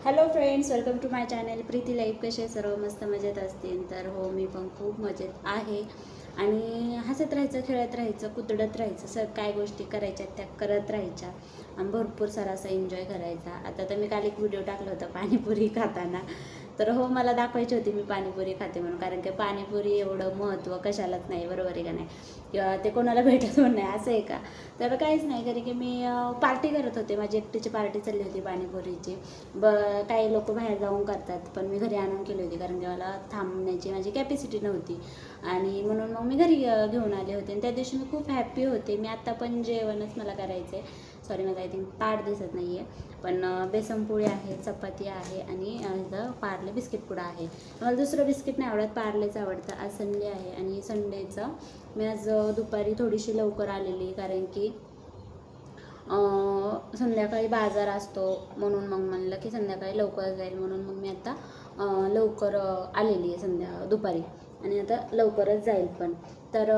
Hello friends, welcome to my channel Preeti Life. कसे सर्व मस्त मजेत असतील तर हो, मी पण खूप मजेत आहे. आणि हसत राहायचं, खेळत राहायचं, कुतडत राहायचं, काय गोष्टी करायच्या त्या करत राहायच्या आणि भरपूर सारा असा एन्जॉय करायचा. आता तर मी काल एक व्हिडिओ टाकला होता पाणीपुरी खाताना. तर हो, मला दाखवायची होती मी पाणीपुरी खाते म्हणून, कारण की पाणीपुरी एवढं महत्त्व कशालाच नाही, बरोबर आहे का नाही, किंवा ते कोणाला भेटत पण नाही असं आहे का. तर काहीच नाही, कारण की मी पार्टी करत होते, माझी एकटीची पार्टी चालली होती पाणीपुरीची. काही लोक बाहेर जाऊन करतात, पण मी घरी आणून केली होती, कारण की मला थांबण्याची माझी कॅपॅसिटी नव्हती. आणि म्हणून मग मी घरी घेऊन आले होते. आणि त्या दिवशी मी खूप हॅप्पी होते. मी आत्ता पण जेवणच मला करायचं आहे. सॉरी, मला आय थिंक ताट दिसत नाही आहे, पण बेसन पोळी आहे, चपाती आहे आणि इथं पार्ले बिस्किट पुडा आहे. मला दुसरं बिस्किट नाही आवडत, पार्लेचं आवडतं. आज संडे आहे आणि संडेचं मी आज दुपारी थोडीशी लवकर आलेली, कारण की संध्याकाळी बाजार असतो, म्हणून मग म्हणलं की संध्याकाळी लवकर जाईल, म्हणून मग मी आता लवकर आलेली आहे दुपारी, आणि आता लवकरच जाईल पण. तर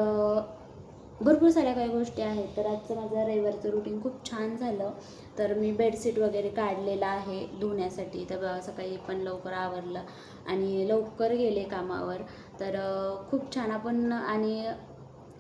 भरपूर साऱ्या काही गोष्टी आहेत. तर आजचं माझं रविवारचं रुटीन खूप छान झालं. तर मी बेडशीट वगैरे काढलेलं आहे धुण्यासाठी, तर सकाळी पण लवकर आवरलं आणि लवकर गेले कामावर. तर खूप छान आपण आणि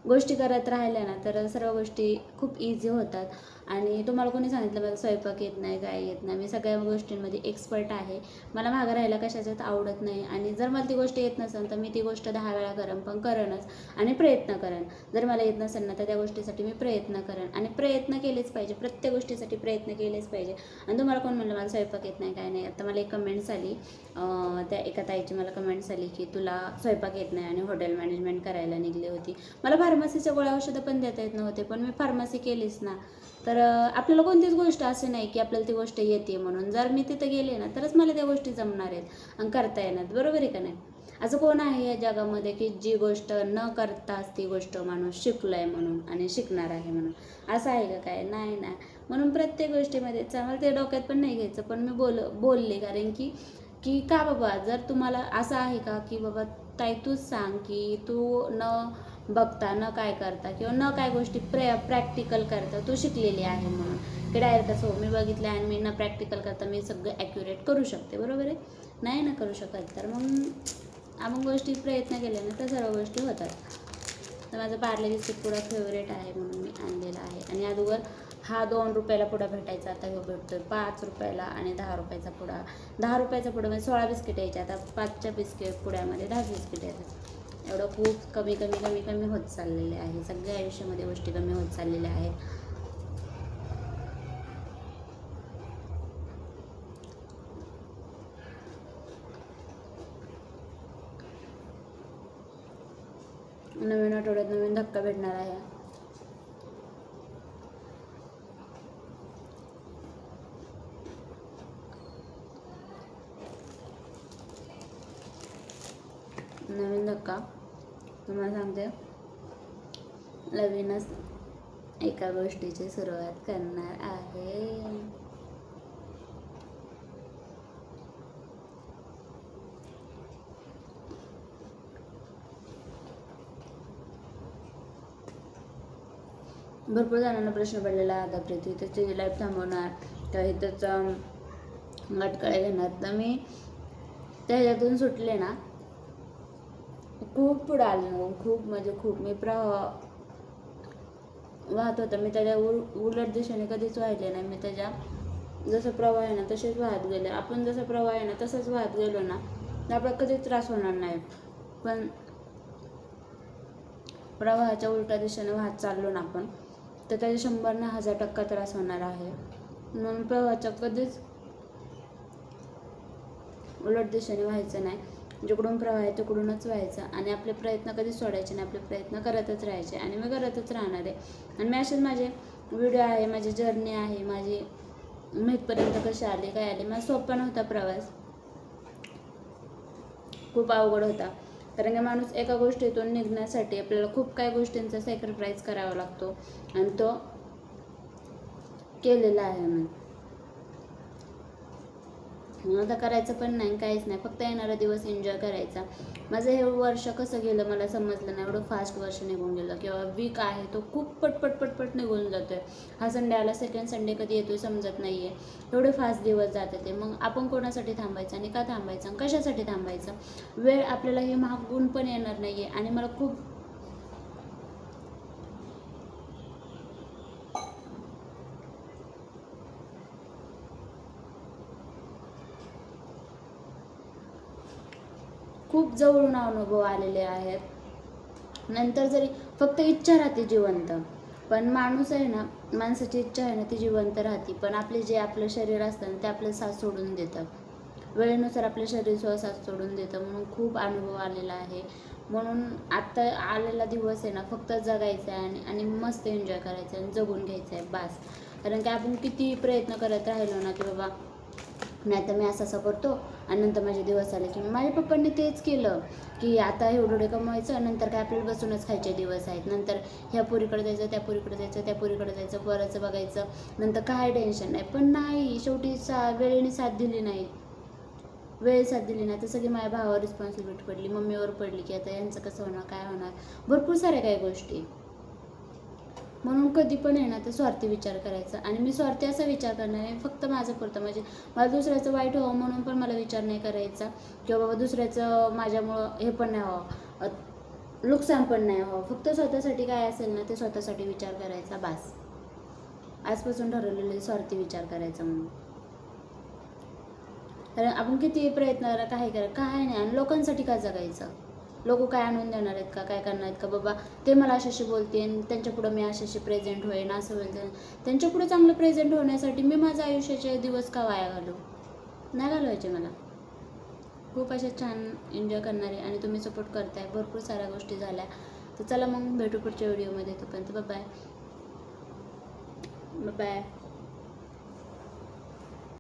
गोष्टी करत राहिल्या ना, तर सर्व गोष्टी खूप इझी होतात. आणि तुम्हाला कोणी सांगितलं मला स्वयंपाक येत नाही, काय येत नाही, मी सगळ्या गोष्टींमध्ये एक्सपर्ट आहे. मला मागं राहायला कशाच्यात आवडत नाही. आणि जर मला ती गोष्ट येत नसेल तर मी ती गोष्ट 10 वेळा करेन, पण करेनच आणि प्रयत्न करेन. जर मला येत नसेल ना, तर त्या गोष्टीसाठी मी प्रयत्न करेन, आणि प्रयत्न केलेच पाहिजे, प्रत्येक गोष्टीसाठी प्रयत्न केलेच पाहिजे. आणि तुम्हाला कोण म्हणलं मला स्वयंपाक येत नाही, काय नाही. आता मला एक कमेंट्स आली, त्या एका ताईची मला कमेंट्स आली की तुला स्वयंपाक येत नाही आणि हॉटेल मॅनेजमेंट करायला निघली होती. मला फार्मसीच्या गोळ्या औषधं पण देता येत नव्हते, पण मी फार्मसी केलीच ना. तर आपल्याला कोणतीच गोष्ट असे नाही की आपल्याला ती गोष्ट येते म्हणून. जर मी तिथं गेले ना, तरच मला त्या गोष्टी जमणार आहेत आणि करता येणार, बरोबर आहे का नाही. असं कोण आहे या जगामध्ये की जी गोष्ट न करताच ती गोष्ट माणूस शिकलो आहे म्हणून आणि शिकणार आहे म्हणून, असं आहे का काय, नाही ना. म्हणून प्रत्येक गोष्टीमध्ये चांगलं ते डोक्यात पण नाही घ्यायचं. पण मी बोलले कारण की की का बाबा, जर तुम्हाला असं आहे का की बाबा ताई तूच सांग की तू न बघता, न काय करता, किंवा न काय गोष्टी प्रॅक्टिकल करता तू शिकलेली आहे म्हणून, की डायरेक्ट असं हो मी बघितलं आणि मी न प्रॅक्टिकल करता मी सगळं ॲक्युरेट करू शकते, बरोबर आहे. नाही ना करू शकत. तर मग आपण गोष्टी प्रयत्न केले ना तर सर्व गोष्टी होतात. तर माझं पार्ले बिस्किट पुडा फेवरेट आहे म्हणून मी आणलेला आहे. आणि अगोदर हा 2 रुपयाला पुडा भेटायचा, आता ह्यो भेटतो 5 रुपयाला. आणि 10 रुपयाचा पुडा, 10 रुपयाचा पुड्यामध्ये 16 बिस्किट यायचे, आता 5च्या बिस्किट पुड्यामध्ये 10 बिस्किट येतात. एवढं खूप कमी कमी कमी कमी होत चाललेले आहे. सगळ्या आयुष्यामध्ये गोष्टी कमी होत चाललेल्या आहेत. नवीन आठवड्यात नवीन धक्का भेटणार आहे. नवीन धक्का तुम्हाला सांगते, नवीनच एका गोष्टीची सुरुवात करणार आहे. भरपूर जणांना प्रश्न पडलेला आहे, आता प्रीती त्याची लाईफ थांबवणार तर इथंच अटकळे घेणार. तर मी त्याच्यातून सुटले ना, खूप पुढं आले ना, खूप म्हणजे खूप. मी वाहत होतं, मी त्याच्या उलट दिशेने कधीच वाहिले नाही. मी त्याच्या जसं प्रवाह आहे ना तसेच वाहत गेले. आपण जसं प्रवाह आहे ना तसंच वाहत गेलो ना तर आपल्याला कधीच त्रास होणार नाही. पण प्रवाहाच्या उलट्या दिशेने वाहत चाललो ना आपण, तर त्याच्या 100 ना 1000% त्रास होणार आहे. म्हणून प्रवाहाच्या कधीच उलट दिशेने व्हायचं नाही. जिकडून प्रवाह आहे तिकडूनच व्हायचं, आणि आपले प्रयत्न कधीच सोडायचे नाही, आपले प्रयत्न करतच राहायचे. आणि मी करतच राहणार आहे. आणि मी असेच माझे व्हिडिओ आहे, माझी जर्नी आहे, माझी मी इथपर्यंत कशी आले, काय आले. माझा सोपा नव्हता प्रवास, खूप अवघड होता. कारण की माणूस एका गोष्टीतून निघण्यासाठी आपल्याला खूप काही गोष्टींचा सॅक्रिफाईस करावा लागतो, आणि तो केलेला आहे मी. आता करायचं पण नाही, काहीच नाही, फक्त येणारा दिवस एन्जॉय करायचा. माझं हे वर्ष कसं गेलं मला समजलं नाही. एवढं फास्ट वर्ष निघून गेलं, किंवा वीक आहे तो खूप पटपट पटपट निघून जातो आहे. हा संडे आला, सेकंड संडे कधी येतो समजत नाही आहे. एवढे फास्ट दिवस जाते ते. मग आपण कोणासाठी थांबायचं आणि का थांबायचं आणि कशासाठी थांबायचं? वेळ आपल्याला हे मागून पण येणार नाही आहे. आणि मला खूप जवळून अनुभव आलेले आहेत. नंतर जरी फक्त इच्छा राहते जिवंत, पण माणूस आहे ना, माणसाची इच्छा आहे ना ती जिवंत राहते, पण आपलं शरीर असतं ना ते आपलं साथ सोडून देतं. वेळेनुसार आपलं शरीर सुद्धा साथ सोडून देतं. म्हणून खूप अनुभव आलेला आहे. म्हणून आत्ता आलेला दिवस आहे ना फक्त जगायचा आहे आणि मस्त एन्जॉय करायचं आहे आणि जगून घ्यायचं आहे बास. कारण की आपण किती प्रयत्न करत राहिलो ना की बाबा नाही तर मी असं करतो आणि नंतर माझे दिवस आले, की माझ्या पप्पांनी तेच केलं की आता एवढे कमवायचं, नंतर काय आपल्याला बसूनच खायचे दिवस आहेत, नंतर ह्या पोरीकडे जायचं, त्या पोरीकडे जायचं, त्या पोरीकडे जायचं, पोराचं बघायचं, नंतर काय टेन्शन नाही. पण नाही, शेवटी वेळेने साथ दिली नाही. वेळ साथ दिली नाही तर सगळी माझ्या भावावर रिस्पॉन्सिबिलिटी पडली, मम्मीवर पडली, की आता यांचं कसं होणार, काय होणार, भरपूर साऱ्या काही गोष्टी. म्हणून कधी पण आहे ना तर स्वार्थी विचार करायचा. आणि मी स्वार्थी असा विचार करणार आहे फक्त माझं पुरतं, म्हणजे मला दुसऱ्याचं वाईट व्हावं म्हणून पण मला विचार नाही करायचा, किंवा बाबा दुसऱ्याचं माझ्यामुळं हे पण नाही व्हावं, नुकसान पण नाही व्हावं. फक्त स्वतःसाठी काय असेल ना ते स्वतःसाठी विचार करायचा बास. आजपासून ठरवलेले स्वार्थी विचार करायचा म्हणून. कारण आपण किती प्रयत्न करा, काय नाही, आणि लोकांसाठी का जगायचं? लोक काय आणून देणार आहेत का, काय करणार आहेत का? बाबा ते मला अशाशी बोलते आणि त्यांच्या पुढं मी अशाशी प्रेझेंट होईन, असं होईल. त्यांच्या पुढं चांगलं प्रेझेंट होण्यासाठी मी माझं आयुष्याचे दिवस का वाया घालू? नाही घालवायचे मला. खूप अशा छान एन्जॉय करणारे आणि तुम्ही सपोर्ट करताय, भरपूर साऱ्या गोष्टी झाल्या. तर चला मग भेटू पुढच्या व्हिडिओमध्ये. तोपर्यंत बाय बाय.